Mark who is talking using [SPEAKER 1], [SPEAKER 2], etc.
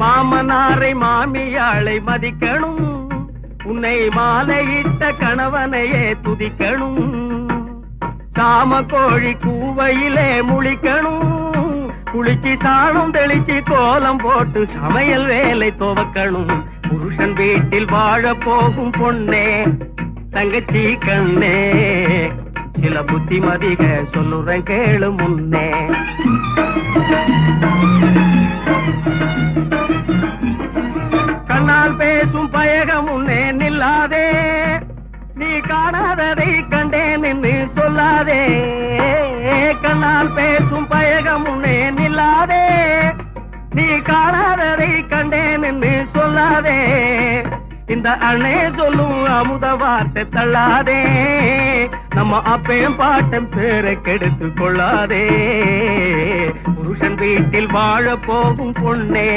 [SPEAKER 1] மாமனாரை மாமியாளை மதிக்கணும், உன்னை மாலையிட்ட கணவனையே துதிக்கணும். சாம கோழி கூவையிலே முழிக்கணும், குளிச்சு சாணம் தெளிச்சு கோலம் போட்டு சமையல் வேலை துவக்கணும். புருஷன் வீட்டில் வாழ போகும் பொண்ணே தங்கச்சி கண்ணே, சில புத்திமதிக சொல்லுறேன் கேளு முன்னே. கண்ணால் பேசும் பயகம் முன்னே நில்லாதே, நீ காணாததை கண்டேன் என்று சொல்லாதே. கண்ணால் பேசும் பயகம் முன்னே நில்லாதே, நீ காணாததை கண்டேன் என்று சொல்லாதே. இந்த அண்ணே சொல்லும் அமுத வார்த்தை தள்ளாதே, நம்ம அப்பையும் பாட்டம் பேரை கெடுத்து கொள்ளாதே. புருஷன் வீட்டில் வாழ போகும் பொண்ணே